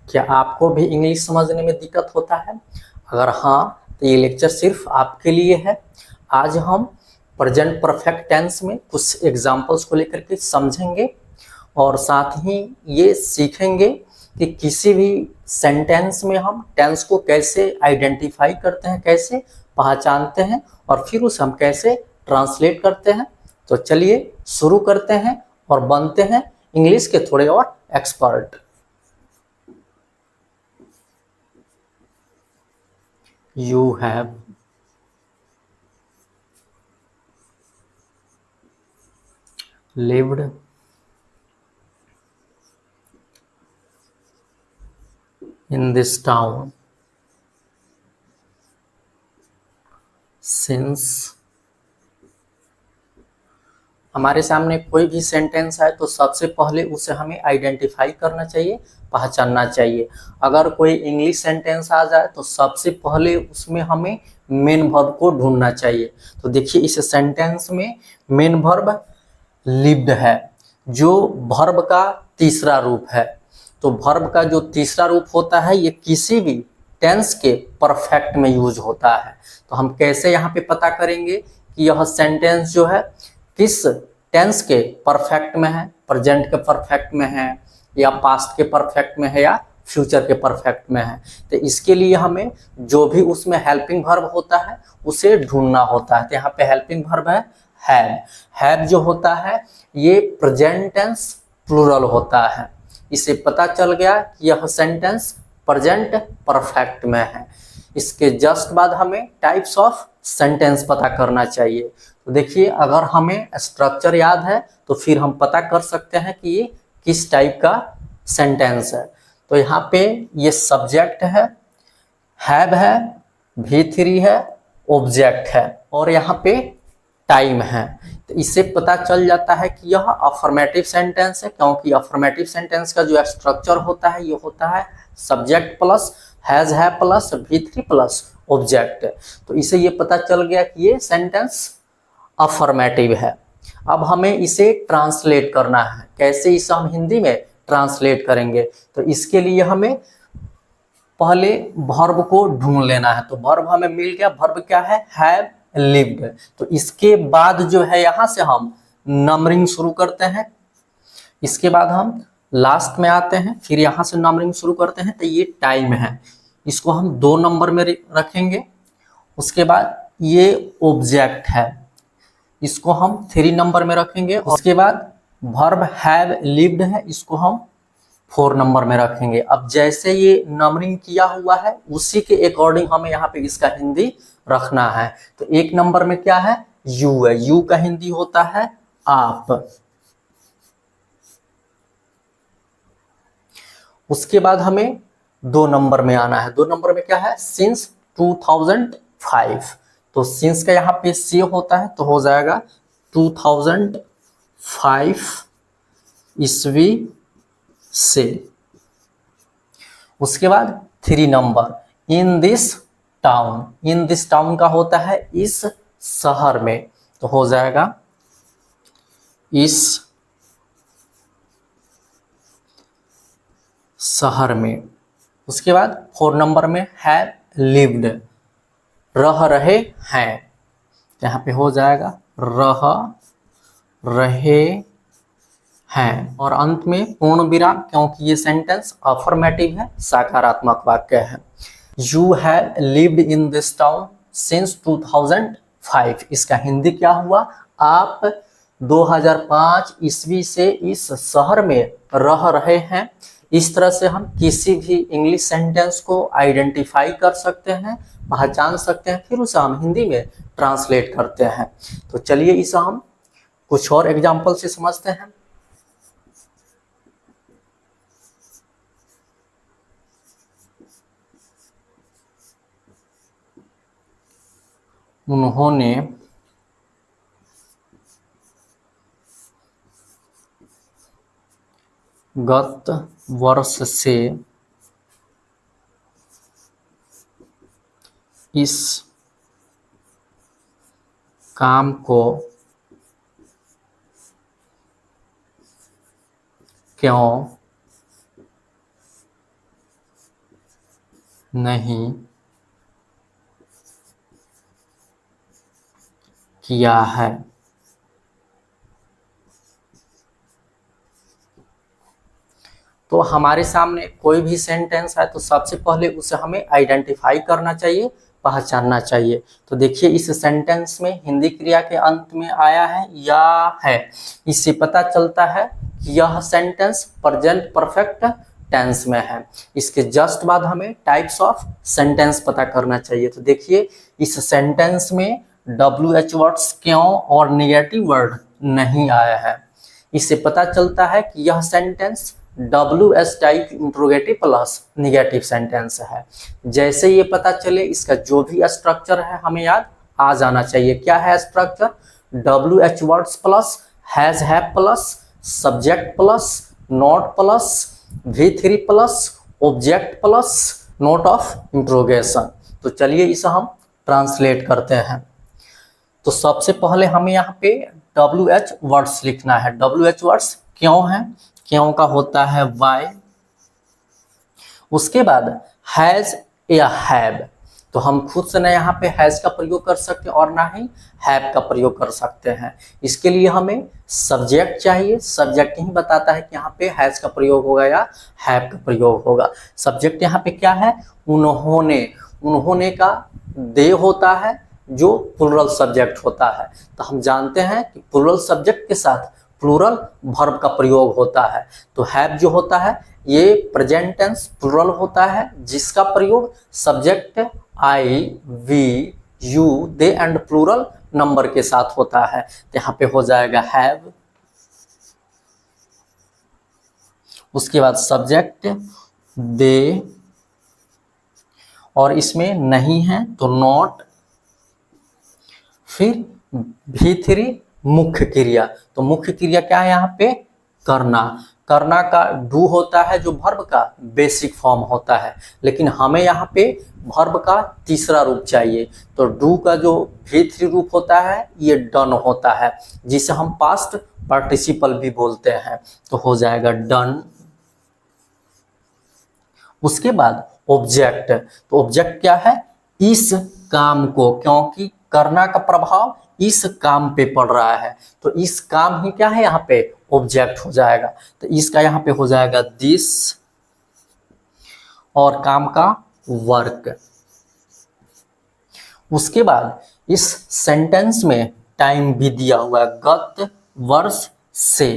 क्या आपको भी इंग्लिश समझने में दिक्कत होता है? अगर हाँ तो ये लेक्चर सिर्फ आपके लिए है। आज हम प्रेजेंट परफेक्ट टेंस में कुछ एग्जाम्पल्स को लेकर के समझेंगे और साथ ही ये सीखेंगे कि किसी भी सेंटेंस में हम टेंस को कैसे आइडेंटिफाई करते हैं, कैसे पहचानते हैं और फिर उसे हम कैसे ट्रांसलेट करते हैं। तो चलिए शुरू करते हैं और बनते हैं इंग्लिश के थोड़े और expert. You have lived in this town since। हमारे सामने कोई भी सेंटेंस है तो सबसे पहले उसे हमें आइडेंटिफाई करना चाहिए, पहचानना चाहिए। अगर कोई इंग्लिश सेंटेंस आ जाए तो सबसे पहले उसमें हमें मेन वर्ब को ढूंढना चाहिए। तो देखिए इस सेंटेंस में मेन वर्ब लिव्ड है, जो वर्ब का तीसरा रूप है। तो वर्ब का जो तीसरा रूप होता है ये किसी भी टेंस के परफेक्ट में यूज होता है। तो हम कैसे यहाँ पे पता करेंगे कि यह सेंटेंस जो है किस टेंस के परफेक्ट में है, प्रेजेंट के परफेक्ट में है या पास्ट के परफेक्ट में है या फ्यूचर के परफेक्ट में है। तो इसके लिए हमें जो भी उसमें हेल्पिंग वर्ब होता है उसे ढूंढना होता है। तो यहाँ पे हेल्पिंग वर्ब है हैव। हैव जो होता है ये प्रेजेंट टेंस प्लूरल होता है। इसे पता चल गया कि यह सेंटेंस प्रेजेंट परफेक्ट में है। इसके जस्ट बाद हमें टाइप्स ऑफ सेंटेंस पता करना चाहिए। तो देखिए अगर हमें स्ट्रक्चर याद है तो फिर हम पता कर सकते हैं कि ये किस टाइप का सेंटेंस है। तो यहाँ पे ये सब्जेक्ट है, हैव है, V3 है, ऑब्जेक्ट है और यहाँ पे टाइम है। तो इससे पता चल जाता है कि यह अफर्मेटिव सेंटेंस है, क्योंकि अफर्मेटिव सेंटेंस का जो स्ट्रक्चर होता है ये होता है सब्जेक्ट प्लस हैज है प्लस V3 प्लस ऑब्जेक्ट। तो इसे ये पता चल गया कि ये सेंटेंस अफर्मेटिव है। अब हमें इसे ट्रांसलेट करना है। कैसे इसे हम हिंदी में ट्रांसलेट करेंगे? तो इसके लिए हमें पहले वर्ब को ढूंढ लेना है। तो वर्ब हमें मिल गया। वर्ब क्या है? Have lived. तो इसके बाद जो है यहाँ से हम नंबरिंग शुरू करते हैं। इसके बाद हम लास्ट में आते हैं, फिर यहाँ से नंबरिंग शुरू करते हैं। तो ये टाइम है, इसको हम 2 नंबर में रखेंगे। उसके बाद ये ऑब्जेक्ट है, इसको हम 3 नंबर में रखेंगे। उसके बाद वर्ब हैव लिव्ड है, इसको हम 4 नंबर में रखेंगे। अब जैसे ये नंबरिंग किया हुआ है उसी के अकॉर्डिंग हमें यहाँ पे इसका हिंदी रखना है। तो 1 नंबर में क्या है? यू है। यू का हिंदी होता है आप। उसके बाद हमें 2 नंबर में आना है। 2 नंबर में क्या है? सिंस 2005। तो सिंस का यहाँ पे सी होता है तो हो जाएगा 2005 ईस्वी से। उसके बाद 3 number in this town. In this town का होता है इस शहर में, तो हो जाएगा इस शहर में। उसके बाद 4 नंबर में हैव लिव्ड, रह रहे हैं, यहाँ पे हो जाएगा रह रहे हैं। और अंत में पूर्ण विराम, क्योंकि ये सेंटेंस अफर्मेटिव है, सकारात्मक वाक्य है। You have lived in this town since 2005। इसका हिंदी क्या हुआ? आप 2005 ईस्वी से इस शहर में रह रहे हैं। इस तरह से हम किसी भी इंग्लिश सेंटेंस को आइडेंटिफाई कर सकते हैं, पहचान सकते हैं, फिर उसे हम हिंदी में ट्रांसलेट करते हैं। तो चलिए इसे हम कुछ और एग्जाम्पल से समझते हैं। उन्होंने गत वर्ष से इस काम को क्यों नहीं किया है। तो हमारे सामने कोई भी सेंटेंस है तो सबसे पहले उसे हमें आइडेंटिफाई करना चाहिए, पहचानना चाहिए। तो देखिए इस सेंटेंस में हिंदी क्रिया के अंत में आया है या है। इससे पता चलता है कि यह सेंटेंस प्रेजेंट परफेक्ट टेंस में है। इसके जस्ट बाद हमें टाइप्स ऑफ सेंटेंस पता करना चाहिए। तो देखिए इस सेंटेंस में WH वर्ड्स क्यों और निगेटिव वर्ड नहीं आया है। इससे पता चलता है कि यह sentence WS type interrogative plus negative sentence है। जैसे ये पता चले इसका जो भी स्ट्रक्चर है हमें याद आ जाना चाहिए। क्या है structure? WH words plus has have plus subject plus note plus V3 plus object plus note of interrogation. तो चलिए इसे हम ट्रांसलेट करते हैं। तो सबसे पहले हमें यहाँ पे WH वर्ड्स लिखना है। WH वर्ड्स क्यों है? क्यों का होता है वाई। उसके बाद हैज या हैव, तो हम खुद से ना यहाँ पे हैज का प्रयोग कर सकते हैं और ना ही हैव का प्रयोग कर सकते हैं। इसके लिए हमें सब्जेक्ट चाहिए। सब्जेक्ट ही बताता है कि यहाँ पे हैज का प्रयोग होगा या हैव का प्रयोग होगा। सब्जेक्ट यहाँ पे क्या है? उन्होंने। उन्होंने का दे होता है जो प्लूरल सब्जेक्ट होता है। तो हम जानते हैं कि प्लूरल सब्जेक्ट के साथ प्लूरल वर्ब का प्रयोग होता है। तो हैव जो होता है ये प्रेजेंट टेंस प्लूरल होता है जिसका प्रयोग subject I we you they and plural number के साथ होता है। तो यहाँ पे हो जाएगा हैव। उसके बाद सब्जेक्ट दे और इसमें नहीं है तो नॉट। फिर V3 मुख्य क्रिया। तो मुख्य क्रिया क्या है यहाँ पे? करना। करना का डू होता है जो वर्ब का बेसिक फॉर्म होता है, लेकिन हमें यहाँ पे वर्ब का तीसरा रूप चाहिए। तो डू का जो V3 रूप होता है ये डन होता है जिसे हम पास्ट पार्टिसिपल भी बोलते हैं। तो हो जाएगा डन। उसके बाद ऑब्जेक्ट। तो ऑब्जेक्ट क्या है? इस काम को, क्योंकि करना का प्रभाव इस काम पे पड़ रहा है तो इस काम ही क्या है यहाँ पे? ऑब्जेक्ट हो जाएगा। तो इसका यहाँ पे हो जाएगा दिस और काम का वर्क। उसके बाद इस सेंटेंस में टाइम भी दिया हुआ है गत वर्ष से।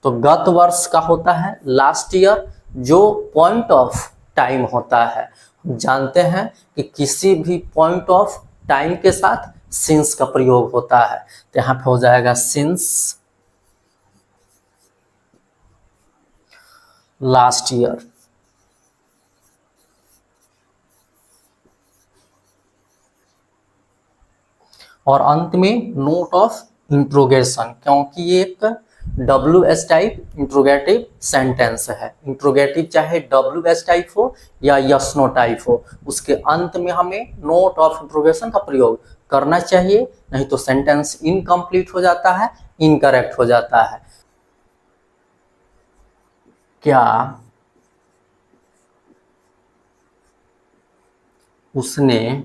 तो गत वर्ष का होता है लास्ट ईयर जो पॉइंट ऑफ टाइम होता है। जानते हैं कि किसी भी पॉइंट ऑफ टाइम के साथ सिंस का प्रयोग होता है। तो यहाँ पे हो जाएगा सिंस लास्ट ईयर। और अंत में नोट ऑफ इंट्रोगेशन, क्योंकि ये एक WS टाइप इंट्रोगेटिव सेंटेंस है। इंट्रोगेटिव चाहे WS टाइप हो या यस नो टाइप हो, उसके अंत में हमें नोट ऑफ इंट्रोगेशन का प्रयोग करना चाहिए, नहीं तो सेंटेंस इनकम्प्लीट हो जाता है, इनकरेक्ट हो जाता है। क्या उसने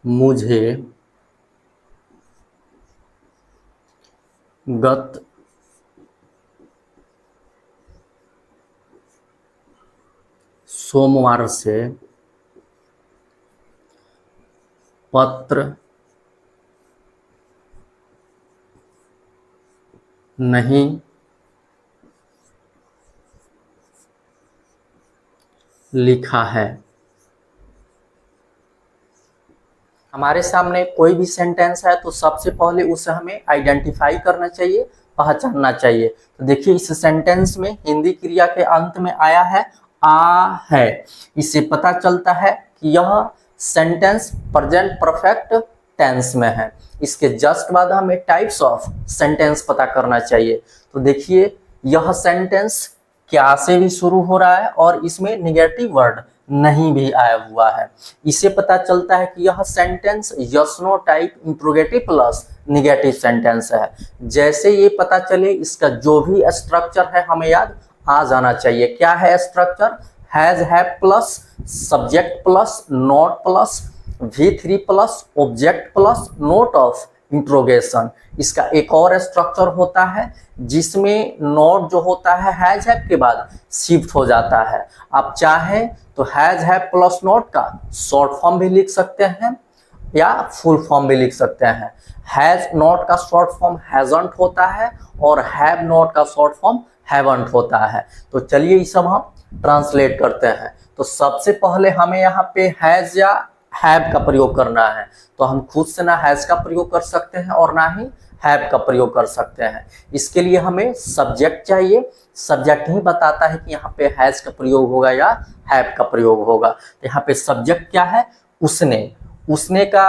मुझे गत सोमवार से पत्र नहीं लिखा है। हमारे सामने कोई भी सेंटेंस है तो सबसे पहले उसे हमें आइडेंटिफाई करना चाहिए, पहचानना चाहिए। तो देखिए इस सेंटेंस में हिंदी क्रिया के अंत में आया है आ है। इससे पता चलता है कि यह सेंटेंस प्रेजेंट परफेक्ट टेंस में है। इसके जस्ट बाद हमें टाइप्स ऑफ सेंटेंस पता करना चाहिए। तो देखिए यह सेंटेंस क्या से भी शुरू हो रहा है और इसमें निगेटिव वर्ड नहीं भी आया हुआ है। इससे पता चलता है कि यह sentence yes no type interrogative plus negative sentence है। जैसे ये पता चले इसका जो भी स्ट्रक्चर है हमें याद आ जाना चाहिए। क्या है structure? Has, have plus subject plus note plus V3 plus object plus note of interrogation. इसका एक और स्ट्रक्चर होता है जिसमें नोट जो होता है हैज हैव के बाद शिफ्ट हो जाता है। आप चाहे तो हैज हैव प्लस नोट का शॉर्ट फॉर्म भी लिख सकते हैं या फुल फॉर्म भी लिख सकते हैं। हैज नॉट का शॉर्ट फॉर्म हैजंट होता है और हैव नॉट का शॉर्ट फॉर्म हैवंट होता है। तो चलिए ये सब हम ट्रांसलेट करते हैं। तो सबसे पहले हमें यहाँ पे हैज या हैव का प्रयोग करना है। तो हम खुद से ना हैज का प्रयोग कर सकते हैं और ना ही हैव का प्रयोग कर सकते हैं। इसके लिए हमें सब्जेक्ट चाहिए। सब्जेक्ट ही बताता है कि यहाँ पे हैज का प्रयोग होगा या हैव का प्रयोग होगा। तो यहाँ पे सब्जेक्ट क्या है? उसने। उसने का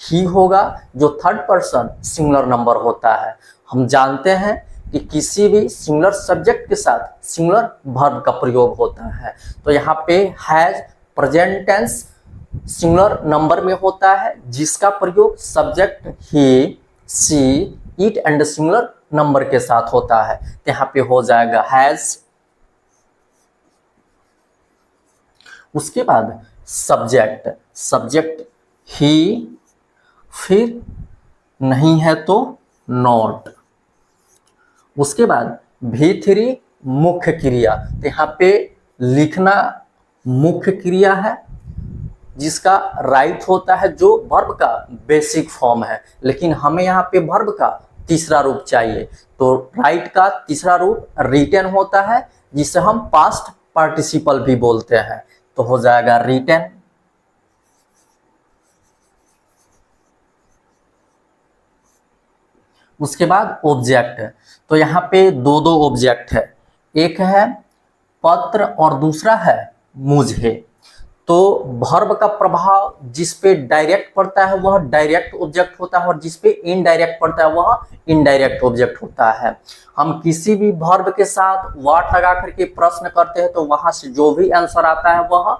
ही होगा जो थर्ड पर्सन सिंगुलर नंबर होता है। हम जानते हैं कि किसी भी सिंगुलर सब्जेक्ट के साथ सिंगुलर वर्ब का प्रयोग होता है। तो यहाँ पे has present tense singular number में होता है जिसका प्रयोग subject he, she, it and singular number के साथ होता है। तो यहाँ पे हो जाएगा हैज। उसके बाद सब्जेक्ट, सब्जेक्ट ही, फिर नहीं है तो नॉट। उसके बाद V3 मुख्य क्रिया। तो यहाँ पे लिखना मुख्य क्रिया है जिसका राइट होता है जो वर्ब का बेसिक फॉर्म है, लेकिन हमें यहाँ पे वर्ब का तीसरा रूप चाहिए। तो राइट का तीसरा रूप रिटन होता है जिसे हम पास्ट पार्टिसिपल भी बोलते हैं। तो हो जाएगा रिटन। उसके बाद ऑब्जेक्ट। तो यहाँ पे दो दो ऑब्जेक्ट है, एक है पत्र और दूसरा है मुझे। तो वर्ब का प्रभाव जिस पे डायरेक्ट पड़ता है वह डायरेक्ट ऑब्जेक्ट होता है और जिस पे इनडायरेक्ट पड़ता है वह इनडायरेक्ट ऑब्जेक्ट होता है। हम किसी भी वर्ब के साथ व्हाट लगा करके प्रश्न करते हैं तो वहां से जो भी आंसर आता है वह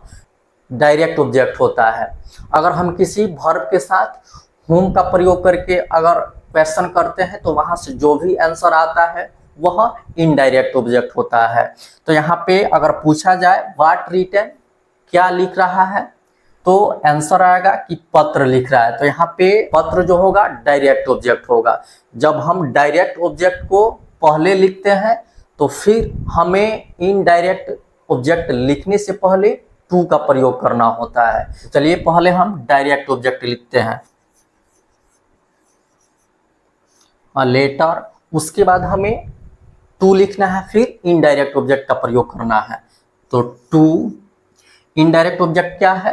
डायरेक्ट ऑब्जेक्ट होता है। अगर हम किसी वर्ब के साथ whom का प्रयोग करके अगर क्वेश्चन करते हैं तो वहां से जो भी आंसर आता है वह इनडायरेक्ट ऑब्जेक्ट होता है। तो यहाँ पे अगर पूछा जाए व्हाट रिटन, क्या लिख रहा है, तो आंसर आएगा कि पत्र लिख रहा है। तो यहाँ पे पत्र जो होगा डायरेक्ट ऑब्जेक्ट होगा। जब हम डायरेक्ट ऑब्जेक्ट को पहले लिखते हैं तो फिर हमें इनडायरेक्ट ऑब्जेक्ट लिखने से पहले टू का प्रयोग करना होता है। चलिए पहले हम डायरेक्ट ऑब्जेक्ट लिखते हैं, लेटर। उसके बाद हमें टू लिखना है, फिर इनडायरेक्ट ऑब्जेक्ट का प्रयोग करना है। तो टू इनडायरेक्ट ऑब्जेक्ट क्या है?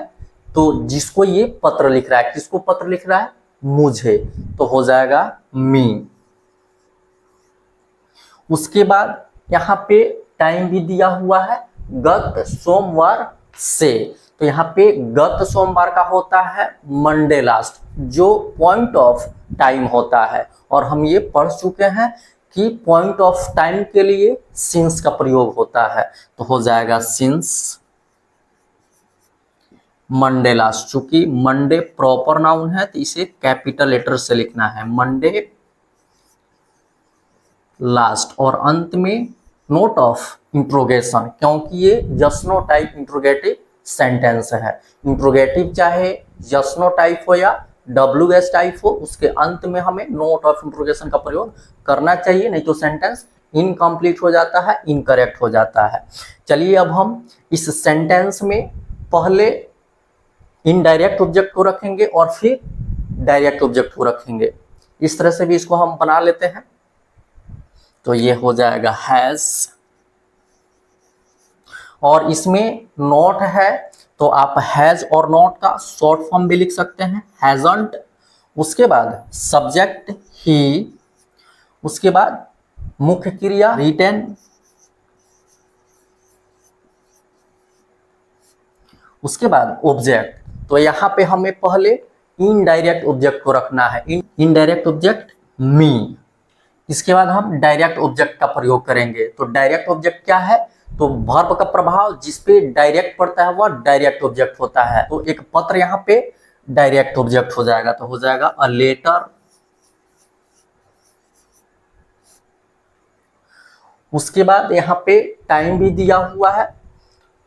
तो जिसको ये पत्र लिख रहा है, किसको पत्र लिख रहा है? मुझे। तो हो जाएगा मी। उसके बाद यहाँ पे टाइम भी दिया हुआ है गत सोमवार से। तो यहाँ पे गत सोमवार का होता है मंडे लास्ट, जो पॉइंट ऑफ टाइम होता है। और हम ये पढ़ चुके हैं कि पॉइंट ऑफ टाइम के लिए सिंस का प्रयोग होता है। तो हो जाएगा सिंस मंडे लास्ट। चूंकि मंडे प्रॉपर नाउन है तो इसे कैपिटल लेटर से लिखना है, मंडे लास्ट। और अंत में नोट ऑफ इंट्रोगेशन, क्योंकि ये yes no type interrogative sentence है। इंट्रोगेटिव चाहे यस नो टाइप हो या WS टाइप हो, उसके अंत में हमें नोट ऑफ इंट्रोगेशन का प्रयोग करना चाहिए, नहीं तो सेंटेंस इनकम्प्लीट हो जाता है, इनकरेक्ट हो जाता है। चलिए अब हम इस सेंटेंस में पहले इनडायरेक्ट ऑब्जेक्ट को रखेंगे और फिर डायरेक्ट ऑब्जेक्ट को रखेंगे। इस तरह से भी इसको हम बना लेते हैं। तो ये हो जाएगा हैज, और इसमें नॉट है तो आप हैज और नॉट का शॉर्ट फॉर्म भी लिख सकते हैं, हैजंट। उसके बाद सब्जेक्ट ही, उसके बाद मुख्य क्रिया रिटन, उसके बाद ऑब्जेक्ट। तो यहाँ पे हमें पहले इनडायरेक्ट ऑब्जेक्ट को रखना है, इनडायरेक्ट ऑब्जेक्ट मी। इसके बाद हम डायरेक्ट ऑब्जेक्ट का प्रयोग करेंगे। तो डायरेक्ट ऑब्जेक्ट क्या है? तो वर्ब का प्रभाव जिस पे डायरेक्ट पड़ता है वह डायरेक्ट ऑब्जेक्ट होता है। तो एक पत्र यहाँ पे डायरेक्ट ऑब्जेक्ट हो जाएगा। तो हो जाएगा अ लेटर। उसके बाद यहाँ पे टाइम भी दिया हुआ है।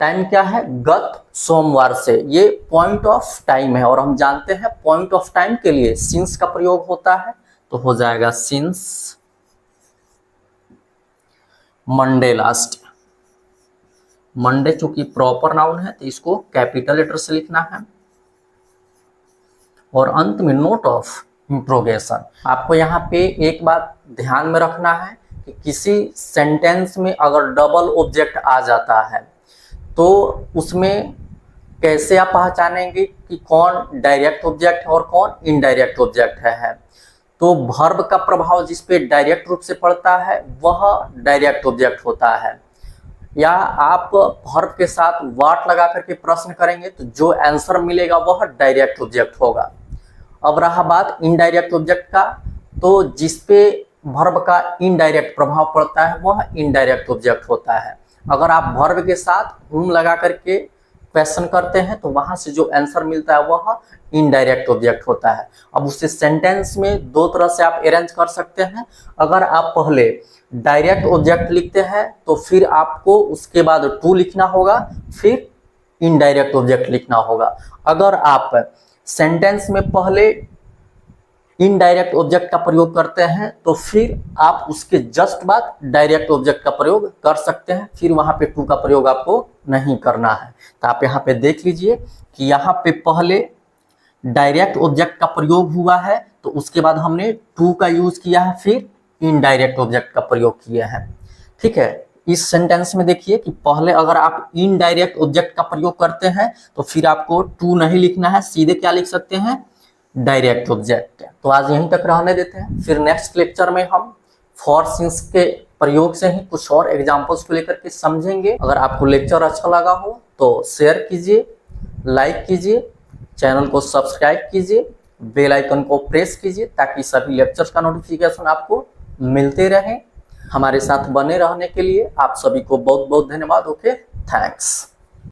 टाइम क्या है? गत सोमवार से, ये पॉइंट ऑफ टाइम है और हम जानते हैं पॉइंट ऑफ टाइम के लिए सिंस का प्रयोग होता है, तो हो जाएगा सिंस मंडे लास्ट। मंडे चूंकि प्रॉपर नाउन है तो इसको कैपिटल लेटर से लिखना है और अंत में नोट ऑफ इंट्रोगेशन। आपको यहाँ पे एक बात ध्यान में रखना है कि किसी सेंटेंस में अगर डबल ऑब्जेक्ट आ जाता है तो उसमें कैसे आप पहचानेंगे कि कौन डायरेक्ट ऑब्जेक्ट है और कौन इनडायरेक्ट ऑब्जेक्ट है। तो वर्ब का प्रभाव जिस पे डायरेक्ट रूप से पड़ता है वह डायरेक्ट ऑब्जेक्ट होता है, या आप वर्ब के साथ व्हाट लगा करके प्रश्न करेंगे तो जो आंसर मिलेगा वह डायरेक्ट ऑब्जेक्ट होगा। अब रहा बात इनडायरेक्ट ऑब्जेक्ट का, तो जिस पे वर्ब का इनडायरेक्ट प्रभाव पड़ता है वह इनडायरेक्ट ऑब्जेक्ट होता है। अगर आप वर्ब के साथ हुम लगा करके क्वेश्चन करते हैं तो वहां से जो आंसर मिलता है वह इनडायरेक्ट ऑब्जेक्ट होता है। अब उसे सेंटेंस में दो तरह से आप अरेंज कर सकते हैं। अगर आप पहले डायरेक्ट ऑब्जेक्ट लिखते हैं तो फिर आपको उसके बाद टू लिखना होगा, फिर इनडायरेक्ट ऑब्जेक्ट लिखना होगा। अगर आप सेंटेंस में पहले इनडायरेक्ट ऑब्जेक्ट का प्रयोग करते हैं तो फिर आप उसके जस्ट बाद डायरेक्ट ऑब्जेक्ट का प्रयोग कर सकते हैं, फिर वहां पे टू का प्रयोग आपको नहीं करना है। तो आप यहाँ पे देख लीजिए कि यहाँ पे पहले डायरेक्ट ऑब्जेक्ट का प्रयोग हुआ है तो उसके बाद हमने टू का यूज किया है, फिर इनडायरेक्ट ऑब्जेक्ट का प्रयोग किया है। ठीक है, इस सेंटेंस में देखिए कि पहले अगर आप इनडायरेक्ट ऑब्जेक्ट का प्रयोग करते हैं तो फिर आपको टू नहीं लिखना है, सीधे क्या लिख सकते हैं? Direct object. तो आज यहीं तक रहने देते हैं, फिर नेक्स्ट लेक्चर में हम फॉर सिंस के प्रयोग से ही कुछ और एग्जांपल्स को लेकर के समझेंगे। अगर आपको लेक्चर अच्छा लगा हो तो शेयर कीजिए, लाइक कीजिए, चैनल को सब्सक्राइब कीजिए, बेल आइकन को प्रेस कीजिए ताकि सभी लेक्चर्स का नोटिफिकेशन आपको मिलते रहे। हमारे साथ बने रहने के लिए आप सभी को बहुत बहुत धन्यवाद। Okay, thanks.